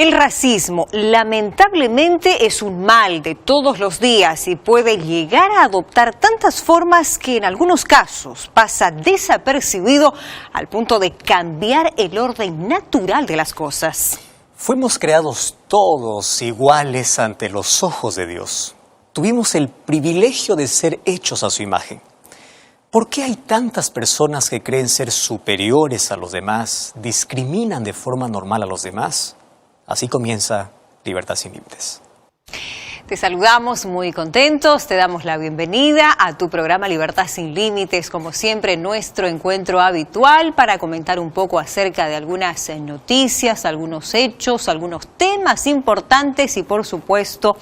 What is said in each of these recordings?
El racismo, lamentablemente, es un mal de todos los días y puede llegar a adoptar tantas formas que en algunos casos pasa desapercibido al punto de cambiar el orden natural de las cosas. Fuimos creados todos iguales ante los ojos de Dios. Tuvimos el privilegio de ser hechos a su imagen. ¿Por qué hay tantas personas que creen ser superiores a los demás, discriminan de forma normal a los demás? Así comienza Libertad Sin Límites. Te saludamos muy contentos, te damos la bienvenida a tu programa Libertad Sin Límites, como siempre nuestro encuentro habitual para comentar un poco acerca de algunas noticias, algunos hechos, algunos temas importantes y por supuesto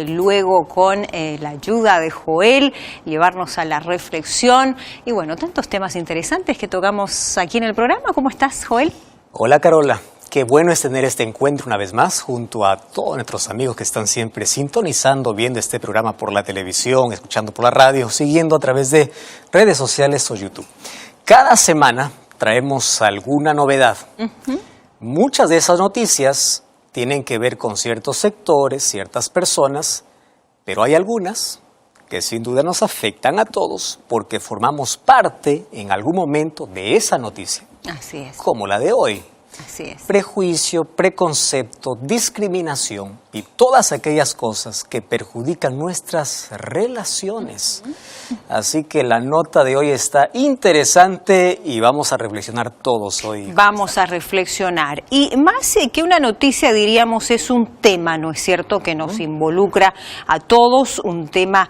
luego con la ayuda de Joel llevarnos a la reflexión y bueno, tantos temas interesantes que tocamos aquí en el programa. ¿Cómo estás, Joel? Hola, Carola. Qué bueno es tener este encuentro una vez más junto a todos nuestros amigos que están siempre sintonizando, viendo este programa por la televisión, escuchando por la radio, siguiendo a través de redes sociales o YouTube. Cada semana traemos alguna novedad. Muchas de esas noticias tienen que ver con ciertos sectores, ciertas personas, pero hay algunas que sin duda nos afectan a todos porque formamos parte en algún momento de esa noticia. Así es. Como la de hoy. Así es. Prejuicio, preconcepto, discriminación y todas aquellas cosas que perjudican nuestras relaciones. Así que la nota de hoy está interesante y vamos a reflexionar todos hoy. Vamos a reflexionar. Y más que una noticia, diríamos, es un tema, ¿no es cierto?, que nos involucra a todos, un tema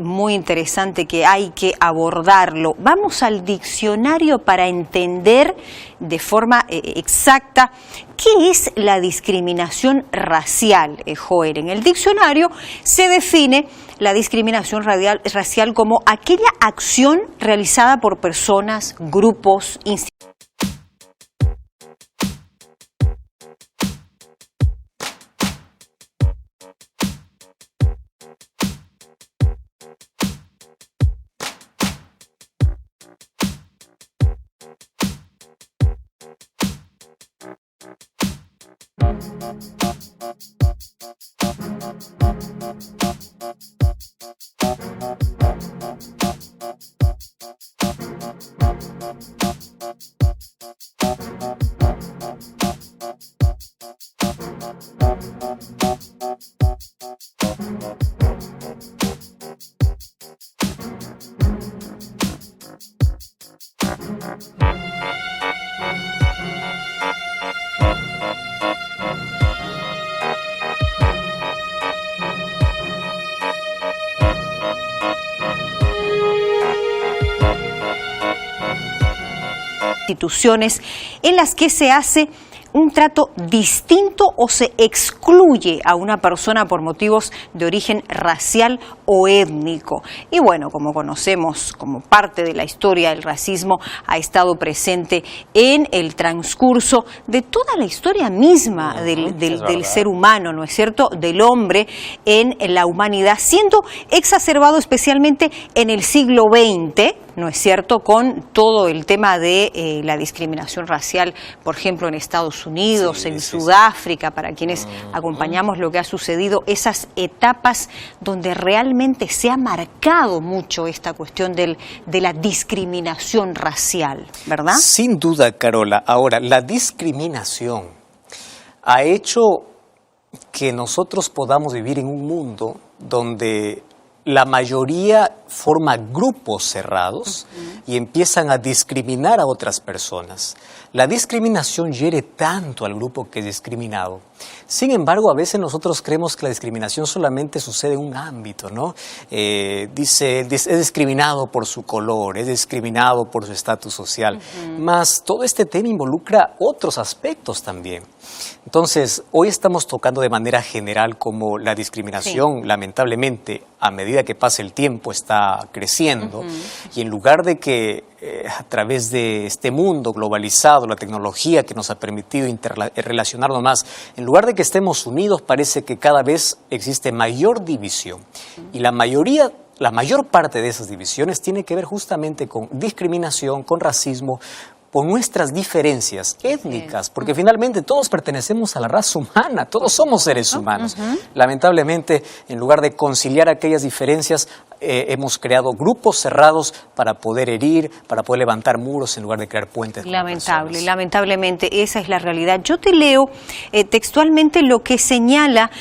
muy interesante que hay que abordarlo. Vamos al diccionario para entender de forma exacta qué es la discriminación racial, Joel. En el diccionario se define la discriminación racial como aquella acción realizada por personas, grupos, instituciones. Instituciones en las que se hace un trato distinto o se excluye a una persona por motivos de origen racial o étnico. Y bueno, como conocemos, como parte de la historia, el racismo ha estado presente en el transcurso de toda la historia misma del ser humano, ¿no es cierto?, del hombre en la humanidad, siendo exacerbado especialmente en el siglo XX, ¿no es cierto?, con todo el tema de la discriminación racial, por ejemplo, en Estados Unidos, en Sudáfrica, para quienes acompañamos lo que ha sucedido, esas etapas donde realmente se ha marcado mucho esta cuestión de la discriminación racial, ¿verdad? Sin duda, Carola. Ahora, la discriminación ha hecho que nosotros podamos vivir en un mundo donde la mayoría forma grupos cerrados y empiezan a discriminar a otras personas. La discriminación hiere tanto al grupo que es discriminado. Sin embargo, a veces nosotros creemos que la discriminación solamente sucede en un ámbito, ¿no? Dice, es discriminado por su color, es discriminado por su estatus social. Más todo este tema involucra otros aspectos también. Entonces, hoy estamos tocando de manera general cómo la discriminación, lamentablemente, a medida que pasa el tiempo, está creciendo. Y en lugar de que a través de este mundo globalizado, la tecnología que nos ha permitido relacionarnos más, en lugar de que estemos unidos, parece que cada vez existe mayor división. Y la mayor parte de esas divisiones tiene que ver justamente con discriminación, con racismo, por nuestras diferencias étnicas, porque finalmente todos pertenecemos a la raza humana, todos somos seres humanos. Lamentablemente, en lugar de conciliar aquellas diferencias, hemos creado grupos cerrados para poder herir, para poder levantar muros en lugar de crear puentes. Lamentablemente, esa es la realidad. Yo te leo textualmente lo que señala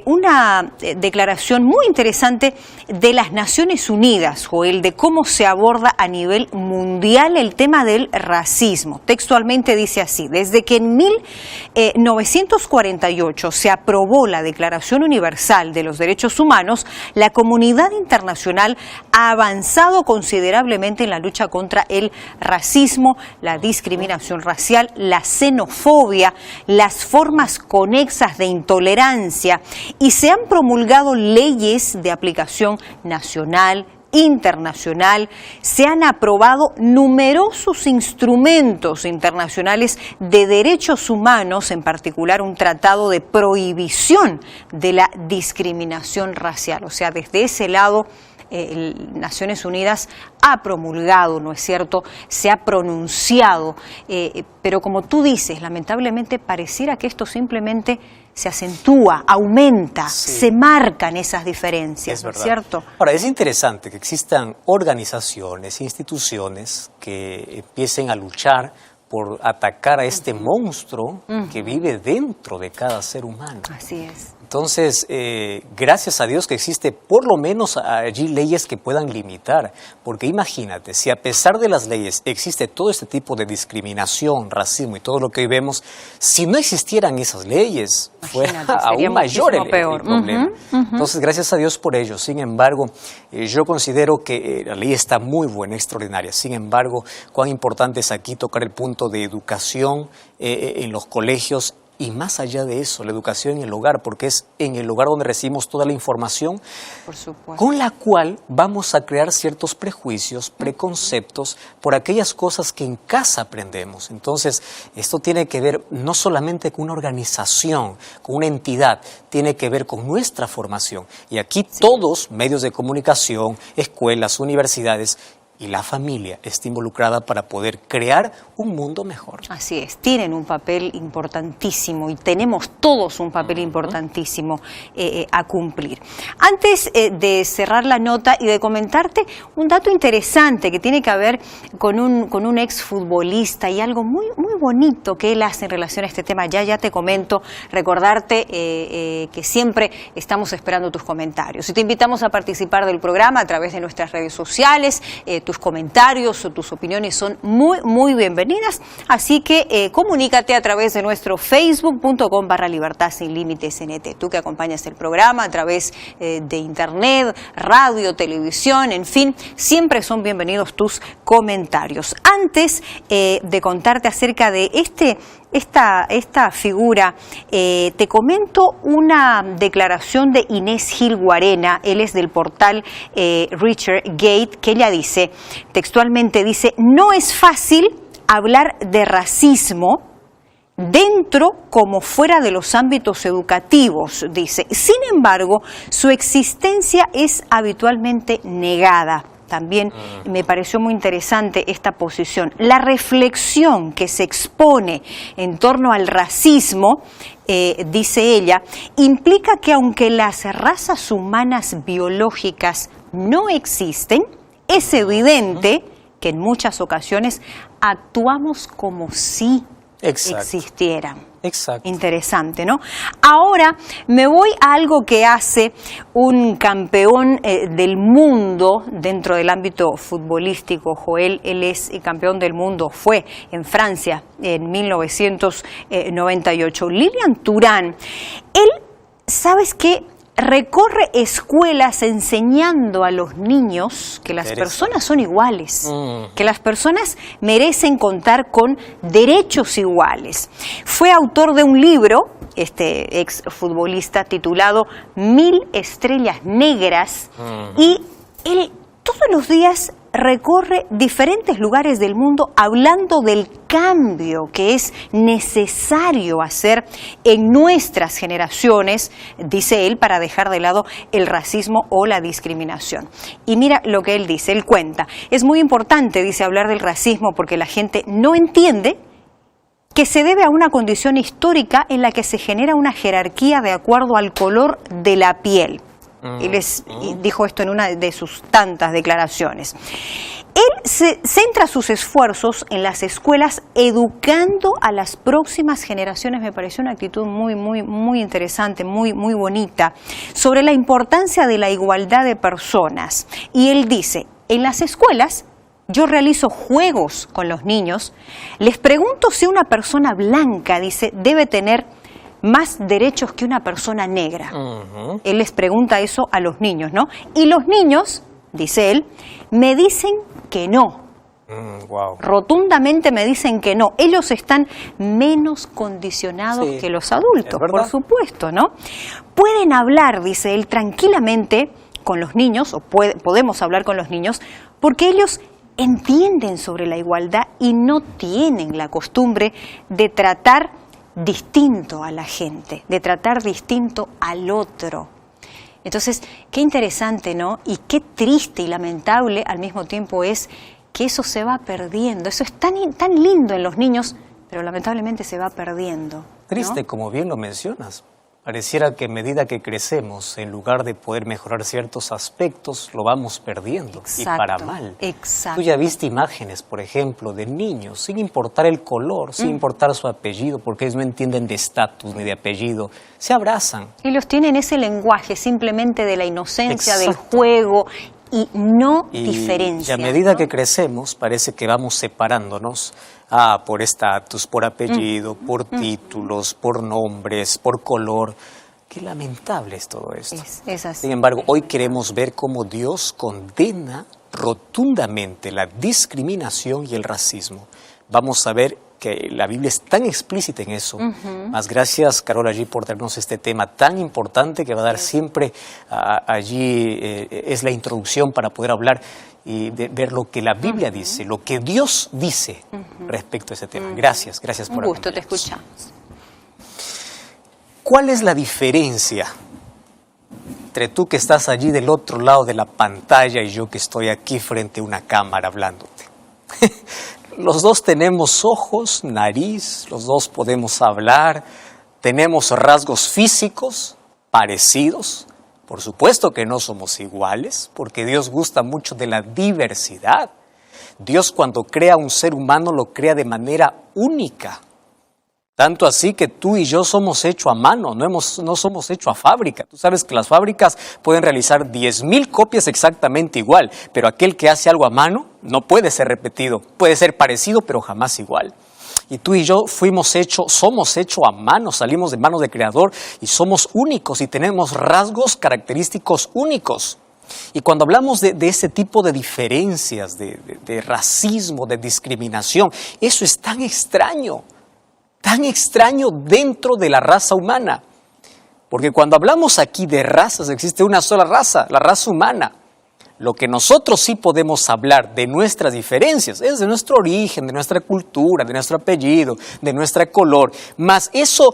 una declaración muy interesante de las Naciones Unidas, Joel, de cómo se aborda a nivel mundial el tema del racismo. Textualmente dice así: desde que en 1948 se aprobó la Declaración Universal de los Derechos Humanos, la comunidad internacional ha avanzado considerablemente en la lucha contra el racismo, la discriminación racial, la xenofobia, las formas conexas de intolerancia, y se han promulgado leyes de aplicación nacional, internacional, se han aprobado numerosos instrumentos internacionales de derechos humanos, en particular un tratado de prohibición de la discriminación racial. O sea, desde ese lado, Naciones Unidas ha promulgado, ¿no es cierto?, se ha pronunciado, pero como tú dices, lamentablemente pareciera que esto simplemente se acentúa, aumenta, se marcan esas diferencias, ¿no es cierto? Ahora, es interesante que existan organizaciones, instituciones que empiecen a luchar por atacar a este monstruo que vive dentro de cada ser humano. Así es. Entonces, gracias a Dios que existe por lo menos allí leyes que puedan limitar, porque imagínate, si a pesar de las leyes existe todo este tipo de discriminación, racismo y todo lo que hoy vemos, si no existieran esas leyes, fuera aún mayor el problema. Entonces, gracias a Dios por ello. Sin embargo, yo considero que la ley está muy buena, extraordinaria. Sin embargo, cuán importante es aquí tocar el punto de educación en los colegios. Y más allá de eso, la educación en el hogar, porque es en el hogar donde recibimos toda la información, por supuesto, con la cual vamos a crear ciertos prejuicios, preconceptos por aquellas cosas que en casa aprendemos. Entonces, esto tiene que ver no solamente con una organización, con una entidad, tiene que ver con nuestra formación. Y aquí todos, medios de comunicación, escuelas, universidades, y la familia está involucrada para poder crear un mundo mejor. Así es, tienen un papel importantísimo y tenemos todos un papel importantísimo a cumplir. Antes de cerrar la nota y de comentarte un dato interesante que tiene que ver con un exfutbolista y algo muy bonito que él hace en relación a este tema, ya te comento, recordarte que siempre estamos esperando tus comentarios. Y te invitamos a participar del programa a través de nuestras redes sociales. Tus comentarios o tus opiniones son muy bienvenidas, así que comunícate a través de nuestro facebook.com/Libertad Sin Límites NT. Tú que acompañas el programa a través de internet, radio, televisión, en fin, siempre son bienvenidos tus comentarios. Antes de contarte acerca de esta figura, te comento una declaración de Inés Gil Guarena. Él es del portal ResearchGate, que ella dice, textualmente dice: no es fácil hablar de racismo dentro como fuera de los ámbitos educativos, dice. Sin embargo, su existencia es habitualmente negada. También me pareció muy interesante esta posición. La reflexión que se expone en torno al racismo, dice ella, implica que aunque las razas humanas biológicas no existen, es evidente que en muchas ocasiones actuamos como si existieran. Exacto. Interesante, ¿no? Ahora me voy a algo que hace un campeón del mundo dentro del ámbito futbolístico, Joel. Él es campeón del mundo, fue en Francia en 1998. Lilian Thuram, él, ¿sabes qué? Recorre escuelas enseñando a los niños que las personas son iguales, que las personas merecen contar con derechos iguales. Fue autor de un libro, este exfutbolista, titulado 1000 estrellas negras, y él todos los días recorre diferentes lugares del mundo hablando del cambio que es necesario hacer en nuestras generaciones, dice él, para dejar de lado el racismo o la discriminación. Y mira lo que él dice, él cuenta. Es muy importante, dice, hablar del racismo porque la gente no entiende que se debe a una condición histórica en la que se genera una jerarquía de acuerdo al color de la piel. Él dijo esto en una de sus tantas declaraciones. Él centra sus esfuerzos en las escuelas educando a las próximas generaciones. Me pareció una actitud muy interesante, muy bonita, sobre la importancia de la igualdad de personas. Y él dice, en las escuelas yo realizo juegos con los niños, les pregunto si una persona blanca, dice, debe tener más derechos que una persona negra. Él les pregunta eso a los niños, ¿no? Y los niños, dice él, me dicen que no. Wow. Rotundamente me dicen que no. Ellos están menos condicionados que los adultos, por supuesto, ¿no? Pueden hablar, dice él, tranquilamente con los niños, o podemos hablar con los niños, porque ellos entienden sobre la igualdad y no tienen la costumbre de tratar distinto a la gente, de tratar distinto al otro. Entonces, qué interesante, ¿no? Y qué triste y lamentable al mismo tiempo es que eso se va perdiendo. Eso es tan lindo en los niños, pero lamentablemente se va perdiendo, ¿no? Triste, como bien lo mencionas. Pareciera que a medida que crecemos, en lugar de poder mejorar ciertos aspectos, lo vamos perdiendo. Exacto, y para mal. Exacto. Tú ya viste imágenes, por ejemplo, de niños, sin importar el color, sin importar su apellido, porque ellos no entienden de estatus ni de apellido, se abrazan. Y los tienen ese lenguaje simplemente de la inocencia, del Exacto. juego, y no diferencia. Y a medida que crecemos, parece que vamos separándonos por estatus, por apellido, por títulos, por nombres, por color. Qué lamentable es todo esto. Es así. Sin embargo, hoy queremos ver cómo Dios condena rotundamente la discriminación y el racismo. Vamos a ver que la Biblia es tan explícita en eso. Más gracias, Carola, allí por darnos este tema tan importante que va a dar siempre allí, es la introducción para poder hablar y de ver lo que la Biblia dice, lo que Dios dice respecto a ese tema. Gracias por acompañarnos. Un gusto, te escuchamos. ¿Cuál es la diferencia entre tú que estás allí del otro lado de la pantalla y yo que estoy aquí frente a una cámara hablándote? Los dos tenemos ojos, nariz, los dos podemos hablar, tenemos rasgos físicos parecidos. Por supuesto que no somos iguales, porque Dios gusta mucho de la diversidad. Dios, cuando crea a un ser humano, lo crea de manera única. Tanto así que tú y yo somos hechos a mano, no somos hechos a fábrica. Tú sabes que las fábricas pueden realizar 10,000 copias exactamente igual, pero aquel que hace algo a mano no puede ser repetido. Puede ser parecido, pero jamás igual. Y tú y yo somos hechos a mano, salimos de manos del Creador y somos únicos y tenemos rasgos característicos únicos. Y cuando hablamos de ese tipo de diferencias, de racismo, de discriminación, eso es tan extraño dentro de la raza humana. Porque cuando hablamos aquí de razas, existe una sola raza, la raza humana. Lo que nosotros sí podemos hablar de nuestras diferencias es de nuestro origen, de nuestra cultura, de nuestro apellido, de nuestro color. Más eso,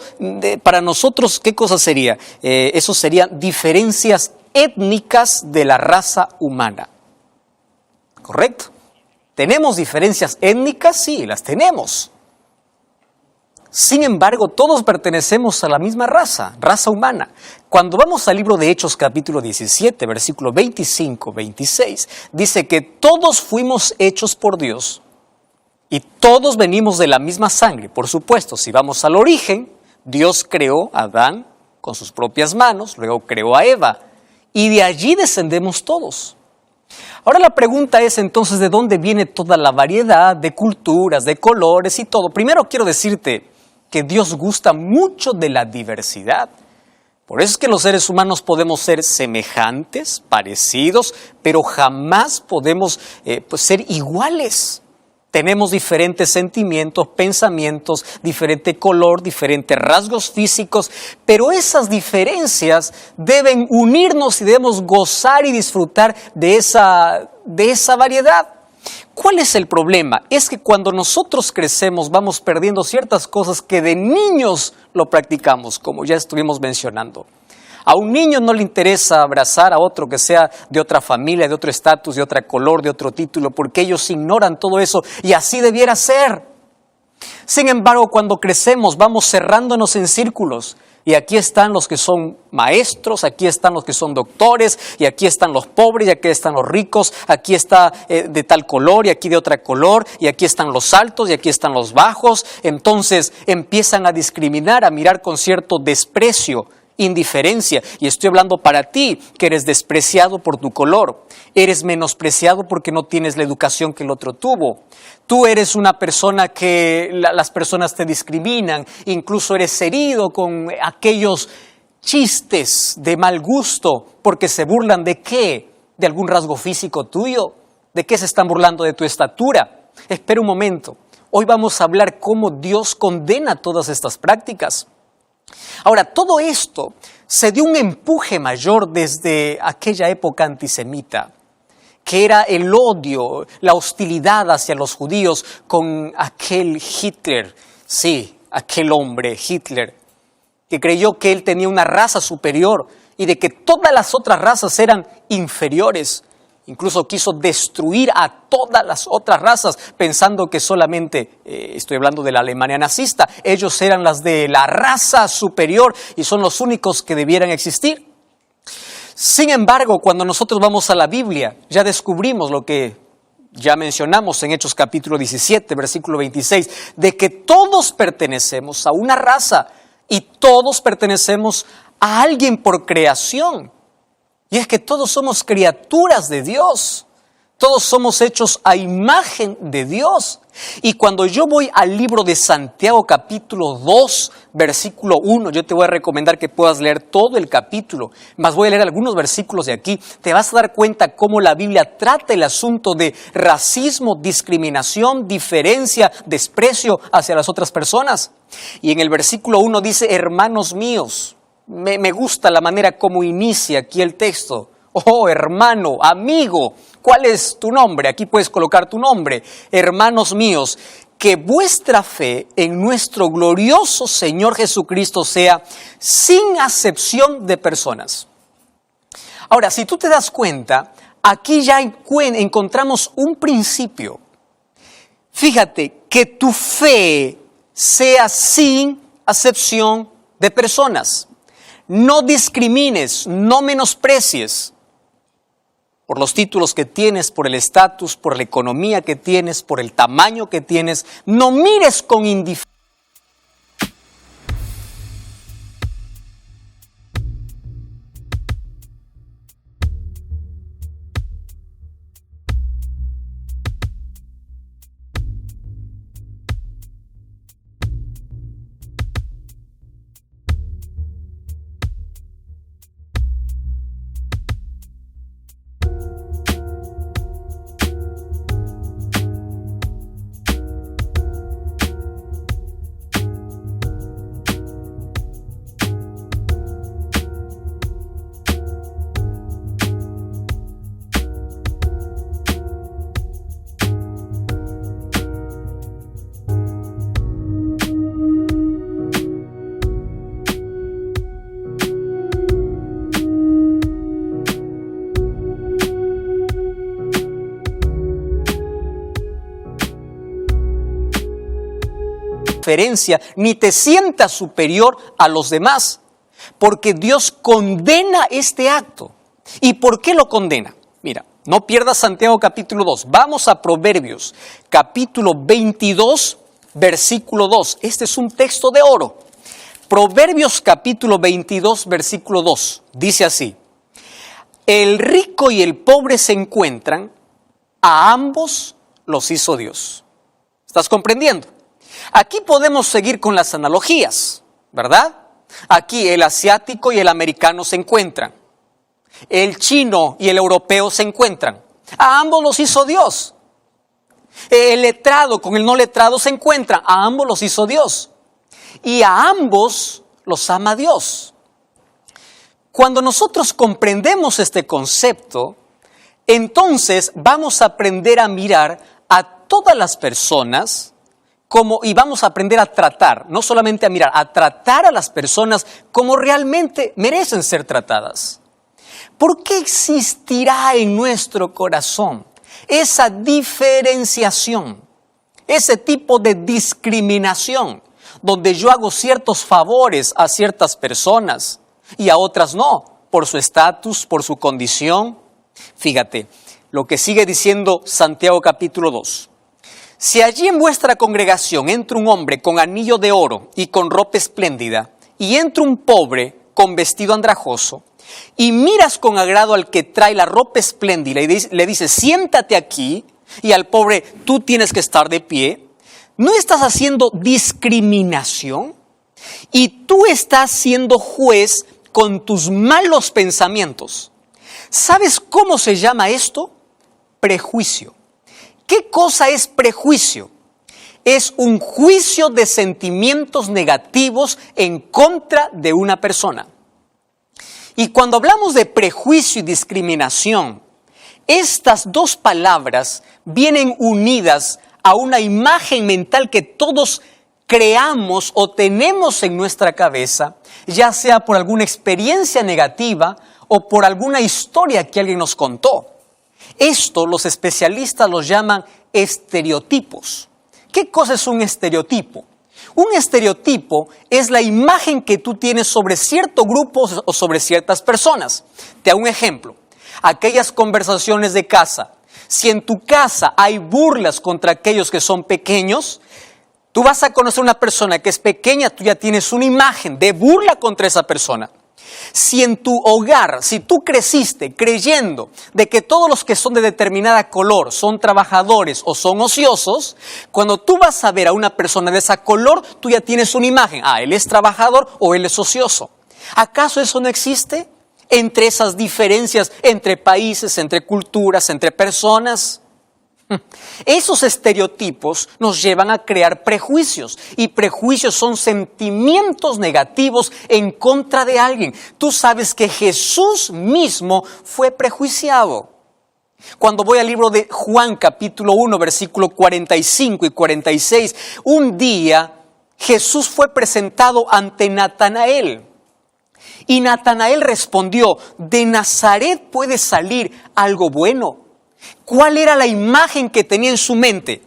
para nosotros, ¿qué cosa sería? Eso serían diferencias étnicas de la raza humana. ¿Correcto? ¿Tenemos diferencias étnicas? Sí, las tenemos. Sin embargo, todos pertenecemos a la misma raza humana. Cuando vamos al libro de Hechos capítulo 17, versículo 25-26, dice que todos fuimos hechos por Dios y todos venimos de la misma sangre. Por supuesto, si vamos al origen, Dios creó a Adán con sus propias manos, luego creó a Eva y de allí descendemos todos. Ahora la pregunta es entonces, ¿de dónde viene toda la variedad de culturas, de colores y todo? Primero quiero decirte que Dios gusta mucho de la diversidad. Por eso es que los seres humanos podemos ser semejantes, parecidos, pero jamás podemos ser iguales. Tenemos diferentes sentimientos, pensamientos, diferente color, diferentes rasgos físicos, pero esas diferencias deben unirnos y debemos gozar y disfrutar de esa variedad. ¿Cuál es el problema? Es que cuando nosotros crecemos vamos perdiendo ciertas cosas que de niños lo practicamos, como ya estuvimos mencionando. A un niño no le interesa abrazar a otro que sea de otra familia, de otro estatus, de otro color, de otro título, porque ellos ignoran todo eso y así debiera ser. Sin embargo, cuando crecemos vamos cerrándonos en círculos y aquí están los que son maestros, aquí están los que son doctores y aquí están los pobres y aquí están los ricos, aquí está de tal color y aquí de otra color y aquí están los altos y aquí están los bajos. Entonces empiezan a discriminar, a mirar con cierto desprecio, indiferencia, y estoy hablando para ti que eres despreciado por tu color, eres menospreciado porque no tienes la educación que el otro tuvo. Tú eres una persona que las personas te discriminan, incluso eres herido con aquellos chistes de mal gusto porque se burlan ¿de qué? ¿De algún rasgo físico tuyo? ¿De qué se están burlando? ¿De tu estatura? Espera un momento, hoy vamos a hablar cómo Dios condena todas estas prácticas. Ahora, todo esto se dio un empuje mayor desde aquella época antisemita, que era el odio, la hostilidad hacia los judíos con aquel Hitler, sí, aquel hombre, Hitler, que creyó que él tenía una raza superior y de que todas las otras razas eran inferiores. Incluso quiso destruir a todas las otras razas, pensando que solamente, estoy hablando de la Alemania nazista, ellos eran las de la raza superior y son los únicos que debieran existir. Sin embargo, cuando nosotros vamos a la Biblia, ya descubrimos lo que ya mencionamos en Hechos capítulo 17, versículo 26, de que todos pertenecemos a una raza y todos pertenecemos a alguien por creación. Y es que todos somos criaturas de Dios, todos somos hechos a imagen de Dios. Y cuando yo voy al libro de Santiago capítulo 2, versículo 1, yo te voy a recomendar que puedas leer todo el capítulo, más voy a leer algunos versículos de aquí, te vas a dar cuenta cómo la Biblia trata el asunto de racismo, discriminación, diferencia, desprecio hacia las otras personas. Y en el versículo 1 dice, hermanos míos. Me gusta la manera como inicia aquí el texto. Oh, hermano, amigo, ¿cuál es tu nombre? Aquí puedes colocar tu nombre. Hermanos míos, que vuestra fe en nuestro glorioso Señor Jesucristo sea sin acepción de personas. Ahora, si tú te das cuenta, aquí ya encontramos un principio. Fíjate, que tu fe sea sin acepción de personas. No discrimines, no menosprecies por los títulos que tienes, por el estatus, por la economía que tienes, por el tamaño que tienes. No mires con indiferencia. Ni te sientas superior a los demás, porque Dios condena este acto. ¿Y por qué lo condena? Mira, no pierdas Santiago capítulo 2, vamos a Proverbios capítulo 22, versículo 2. Este es un texto de oro. Proverbios capítulo 22, versículo 2, dice así: el rico y el pobre se encuentran, a ambos los hizo Dios. ¿Estás comprendiendo? Aquí podemos seguir con las analogías, ¿verdad? Aquí el asiático y el americano se encuentran. El chino y el europeo se encuentran. A ambos los hizo Dios. El letrado con el no letrado se encuentran. A ambos los hizo Dios. Y a ambos los ama Dios. Cuando nosotros comprendemos este concepto, entonces vamos a aprender a mirar a todas las personas y vamos a aprender a tratar, no solamente a mirar, a tratar a las personas como realmente merecen ser tratadas. ¿Por qué existirá en nuestro corazón esa diferenciación, ese tipo de discriminación, donde yo hago ciertos favores a ciertas personas y a otras no, por su estatus, por su condición? Fíjate lo que sigue diciendo Santiago capítulo 2. Si allí en vuestra congregación entra un hombre con anillo de oro y con ropa espléndida, y entra un pobre con vestido andrajoso, y miras con agrado al que trae la ropa espléndida y le dices, siéntate aquí, y al pobre, tú tienes que estar de pie, ¿no estás haciendo discriminación? Y tú estás siendo juez con tus malos pensamientos. ¿Sabes cómo se llama esto? Prejuicio. ¿Qué cosa es prejuicio? Es un juicio de sentimientos negativos en contra de una persona. Y cuando hablamos de prejuicio y discriminación, estas dos palabras vienen unidas a una imagen mental que todos creamos o tenemos en nuestra cabeza, ya sea por alguna experiencia negativa o por alguna historia que alguien nos contó. Esto los especialistas los llaman estereotipos. ¿Qué cosa es un estereotipo? Un estereotipo es la imagen que tú tienes sobre cierto grupo o sobre ciertas personas. Te hago un ejemplo. Aquellas conversaciones de casa. Si en tu casa hay burlas contra aquellos que son pequeños, tú vas a conocer a una persona que es pequeña, tú ya tienes una imagen de burla contra esa persona. Si en tu hogar, si tú creciste creyendo de que todos los que son de determinada color son trabajadores o son ociosos, cuando tú vas a ver a una persona de esa color, tú ya tienes una imagen. Él es trabajador o él es ocioso. ¿Acaso eso no existe? Entre esas diferencias, entre países, entre culturas, entre personas. Esos estereotipos nos llevan a crear prejuicios, y prejuicios son sentimientos negativos en contra de alguien. Tú sabes que Jesús mismo fue prejuiciado. Cuando voy al libro de Juan capítulo 1 versículo 45 y 46, un día Jesús fue presentado ante Natanael. Y Natanael respondió, ¿de Nazaret puede salir algo bueno? ¿Cuál era la imagen que tenía en su mente?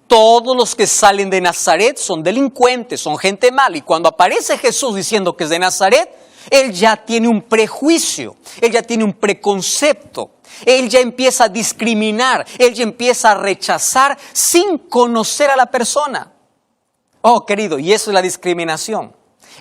Todos los que salen de Nazaret son delincuentes, son gente mala. Y cuando aparece Jesús diciendo que es de Nazaret, él ya tiene un prejuicio, él ya tiene un preconcepto. Él ya empieza a discriminar, él ya empieza a rechazar sin conocer a la persona. Oh, querido, y eso es la discriminación.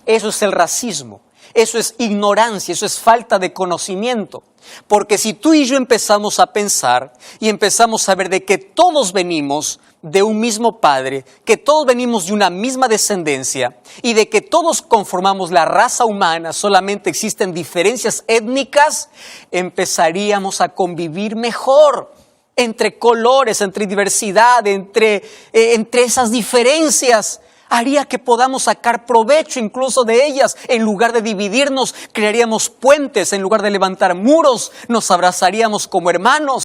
Eso es el racismo. Eso es ignorancia, eso es falta de conocimiento. Porque si tú y yo empezamos a pensar y empezamos a ver de que todos venimos de un mismo padre, que todos venimos de una misma descendencia y de que todos conformamos la raza humana, solamente existen diferencias étnicas, empezaríamos a convivir mejor entre colores, entre diversidad, entre esas diferencias. Haría que podamos sacar provecho incluso de ellas. En lugar de dividirnos, crearíamos puentes. En lugar de levantar muros, nos abrazaríamos como hermanos.